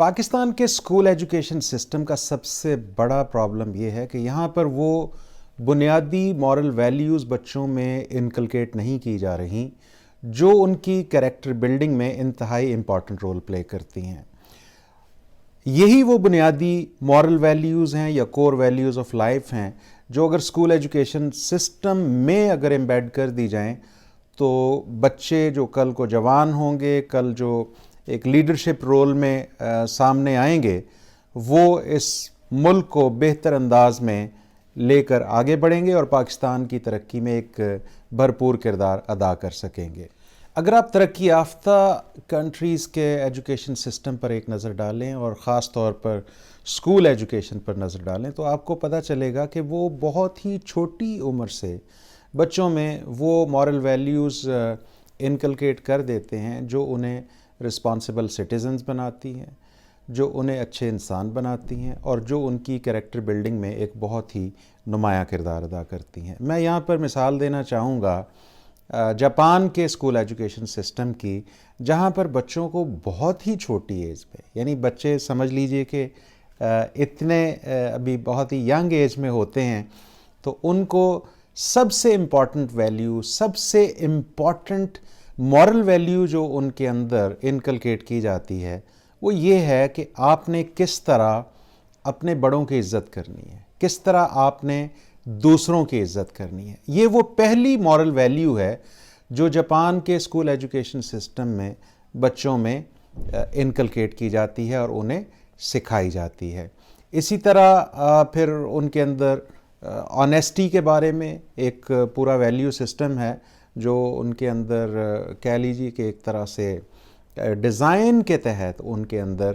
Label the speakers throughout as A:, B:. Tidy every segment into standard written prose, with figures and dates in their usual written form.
A: پاکستان کے school education system کا سب سے بڑا پرابلم یہ ہے کہ یہاں پر وہ بنیادی مورل ویلیوز بچوں میں انکلکیٹ نہیں کی جا رہی جو ان کی کریکٹر بلڈنگ میں انتہائی امپورٹنٹ رول پلے کرتی ہیں۔ یہی وہ بنیادی مورل ویلیوز ہیں یا کور ویلیوز آف لائف ہیں جو اگر اسکول ایجوکیشن سسٹم میں اگر ایمبیڈ کر دی جائیں تو بچے جو کل کو جوان ہوں گے، کل جو ایک لیڈرشپ رول میں سامنے آئیں گے، وہ اس ملک کو بہتر انداز میں لے کر آگے بڑھیں گے اور پاکستان کی ترقی میں ایک بھرپور کردار ادا کر سکیں گے۔ اگر آپ ترقی یافتہ کنٹریز کے ایجوکیشن سسٹم پر ایک نظر ڈالیں اور خاص طور پر اسکول ایجوکیشن پر نظر ڈالیں تو آپ کو پتہ چلے گا کہ وہ بہت ہی چھوٹی عمر سے بچوں میں وہ مورل ویلیوز انکلکیٹ کر دیتے ہیں جو انہیں رسپانسبل سٹیزنز بناتی ہیں، جو انہیں اچھے انسان بناتی ہیں اور جو ان کی کریکٹر بلڈنگ میں ایک بہت ہی نمایاں کردار ادا کرتی ہیں۔ میں یہاں پر مثال دینا چاہوں گا جاپان کے اسکول ایجوکیشن سسٹم کی، جہاں پر بچوں کو بہت ہی چھوٹی ایج پہ، یعنی بچے سمجھ لیجئے کہ اتنے ابھی بہت ہی ینگ ایج میں ہوتے ہیں، تو ان کو سب سے امپورٹنٹ ویلیو، سب سے امپورٹنٹ مورل ویلیو جو ان کے اندر انکلکیٹ کی جاتی ہے وہ یہ ہے کہ آپ نے کس طرح اپنے بڑوں کی عزت کرنی ہے، کس طرح آپ نے دوسروں کی عزت کرنی ہے۔ یہ وہ پہلی مورل ویلیو ہے جو جاپان کے اسکول ایجوکیشن سسٹم میں بچوں میں انکلکیٹ کی جاتی ہے اور انہیں سکھائی جاتی ہے۔ اسی طرح پھر ان کے اندر آنیسٹی کے بارے میں ایک پورا ویلیو سسٹم ہے جو ان کے اندر کہہ لیجیے کہ ایک طرح سے ڈیزائن کے تحت ان کے اندر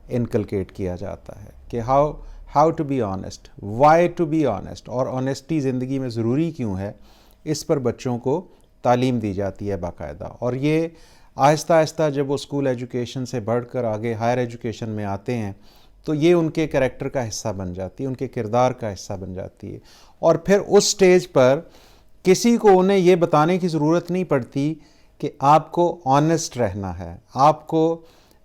A: انکلکیٹ کیا جاتا ہے کہ how to be honest, why to be honest, اور آنیسٹی زندگی میں ضروری کیوں ہے، اس پر بچوں کو تعلیم دی جاتی ہے باقاعدہ۔ اور یہ آہستہ آہستہ جب وہ اسکول ایجوکیشن سے بڑھ کر آگے ہائر ایجوکیشن میں آتے ہیں تو یہ ان کے کریکٹر کا حصہ بن جاتی ہے، ان کے کردار کا حصہ بن جاتی ہے۔ اور پھر اس سٹیج پر کسی کو انہیں یہ بتانے کی ضرورت نہیں پڑتی کہ آپ کو آنیسٹ رہنا ہے، آپ کو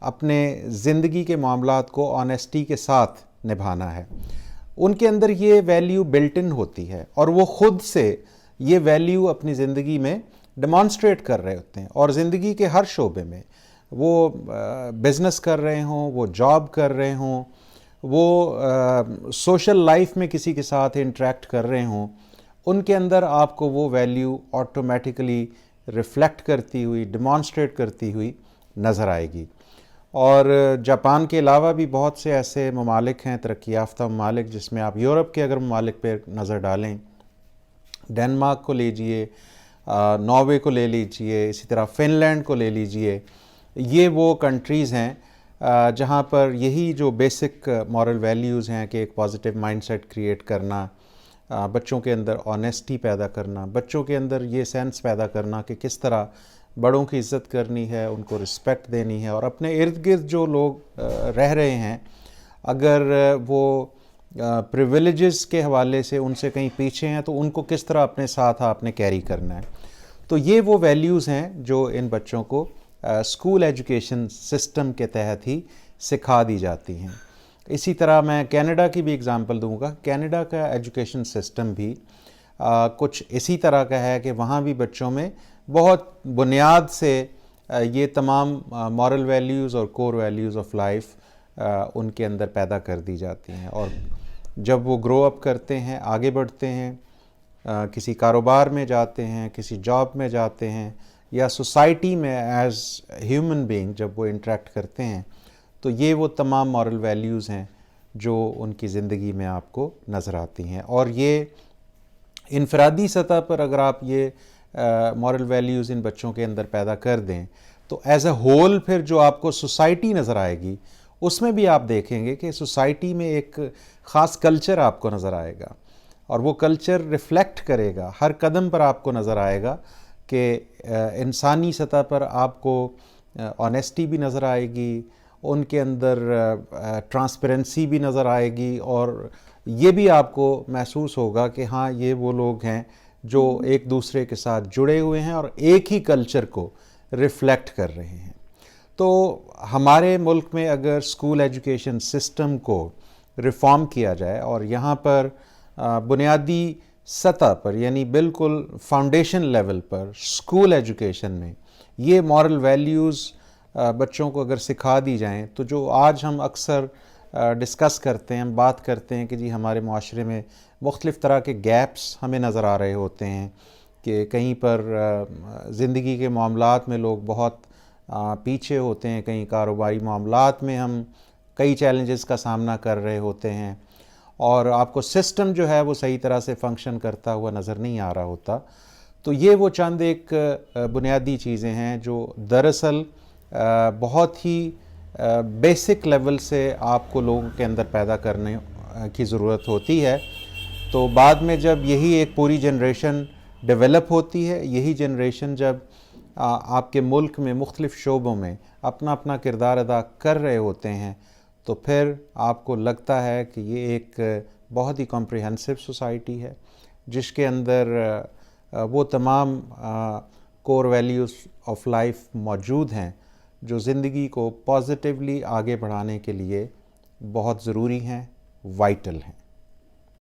A: اپنے زندگی کے معاملات کو آنیسٹی کے ساتھ نبھانا ہے۔ ان کے اندر یہ ویلیو بلٹ ان ہوتی ہے اور وہ خود سے یہ ویلیو اپنی زندگی میں ڈیمانسٹریٹ کر رہے ہوتے ہیں، اور زندگی کے ہر شعبے میں، وہ بزنس کر رہے ہوں، وہ جاب کر رہے ہوں، وہ سوشل لائف میں کسی کے ساتھ انٹریکٹ کر رہے ہوں، ان کے اندر آپ کو وہ ویلیو آٹومیٹیکلی ریفلیکٹ کرتی ہوئی، ڈیمانسٹریٹ کرتی ہوئی نظر آئے گی۔ اور جاپان کے علاوہ بھی بہت سے ایسے ممالک ہیں، ترقی یافتہ ممالک، جس میں آپ یورپ کے اگر ممالک پہ نظر ڈالیں، ڈنمارک کو لیجئے، ناروے کو لے لیجئے، اسی طرح فن لینڈ کو لے لیجئے، یہ وہ کنٹریز ہیں جہاں پر یہی جو بیسک مورل ویلیوز ہیں کہ ایک پازیٹیو مائنڈ سیٹ کریٹ کرنا، بچوں کے اندر آنیسٹی پیدا کرنا، بچوں کے اندر یہ سینس پیدا کرنا کہ کس طرح بڑوں کی عزت کرنی ہے، ان کو رسپیکٹ دینی ہے، اور اپنے ارد گرد جو لوگ رہ رہے ہیں اگر وہ پریویلیجز کے حوالے سے ان سے کہیں پیچھے ہیں تو ان کو کس طرح اپنے ساتھ آپ نے کیری کرنا ہے۔ تو یہ وہ ویلیوز ہیں جو ان بچوں کو اسکول ایجوکیشن سسٹم کے تحت ہی سکھا دی جاتی ہیں۔ اسی طرح میں کینیڈا کی بھی اگزامپل دوں گا۔ کینیڈا کا ایجوکیشن سسٹم بھی کچھ اسی طرح کا ہے کہ وہاں بھی بچوں میں بہت بنیاد سے یہ تمام مورل ویلیوز اور کور ویلیوز آف لائف ان کے اندر پیدا کر دی جاتی ہیں، اور جب وہ گرو اپ کرتے ہیں، آگے بڑھتے ہیں، کسی کاروبار میں جاتے ہیں، کسی جاب میں جاتے ہیں، یا سوسائٹی میں ایز ہیومن بینگ جب وہ انٹریکٹ کرتے ہیں تو یہ وہ تمام مورل ویلیوز ہیں جو ان کی زندگی میں آپ کو نظر آتی ہیں۔ اور یہ انفرادی سطح پر اگر آپ یہ مورل ویلیوز ان بچوں کے اندر پیدا کر دیں تو ایز اے ہول پھر جو آپ کو سوسائٹی نظر آئے گی اس میں بھی آپ دیکھیں گے کہ سوسائٹی میں ایک خاص کلچر آپ کو نظر آئے گا، اور وہ کلچر ریفلیکٹ کرے گا، ہر قدم پر آپ کو نظر آئے گا کہ انسانی سطح پر آپ کو آنیسٹی بھی نظر آئے گی، ان کے اندر ٹرانسپیرنسی بھی نظر آئے گی، اور یہ بھی آپ کو محسوس ہوگا کہ ہاں یہ وہ لوگ ہیں جو ایک دوسرے کے ساتھ جڑے ہوئے ہیں اور ایک ہی کلچر کو ریفلیکٹ کر رہے ہیں۔ تو ہمارے ملک میں اگر اسکول ایجوکیشن سسٹم کو ریفارم کیا جائے اور یہاں پر بنیادی سطح پر یعنی بالکل فاؤنڈیشن لیول پر اسکول ایجوکیشن میں یہ مورل ویلیوز بچوں کو اگر سکھا دی جائیں تو جو آج ہم اکثر ڈسکس کرتے ہیں، ہم بات کرتے ہیں کہ جی ہمارے معاشرے میں مختلف طرح کے گیپس ہمیں نظر آ رہے ہوتے ہیں کہ کہیں پر زندگی کے معاملات میں لوگ بہت پیچھے ہوتے ہیں، کہیں کاروباری معاملات میں ہم کئی چیلنجز کا سامنا کر رہے ہوتے ہیں اور آپ کو سسٹم جو ہے وہ صحیح طرح سے فنکشن کرتا ہوا نظر نہیں آ رہا ہوتا. تو یہ وہ چند ایک بنیادی چیزیں ہیں جو دراصل بہت ہی بیسک لیول سے آپ کو لوگوں کے اندر پیدا کرنے کی ضرورت ہوتی ہے. تو بعد میں جب یہی ایک پوری جنریشن ڈیولپ ہوتی ہے، یہی جنریشن جب آپ کے ملک میں مختلف شعبوں میں اپنا اپنا کردار ادا کر رہے ہوتے ہیں تو پھر آپ کو لگتا ہے کہ یہ ایک بہت ہی کمپریہنسو سوسائٹی ہے جس کے اندر وہ تمام کور ویلیوز آف لائف موجود ہیں جو زندگی کو پازیٹیولی آگے بڑھانے کے لیے بہت ضروری ہیں، وائٹل ہیں.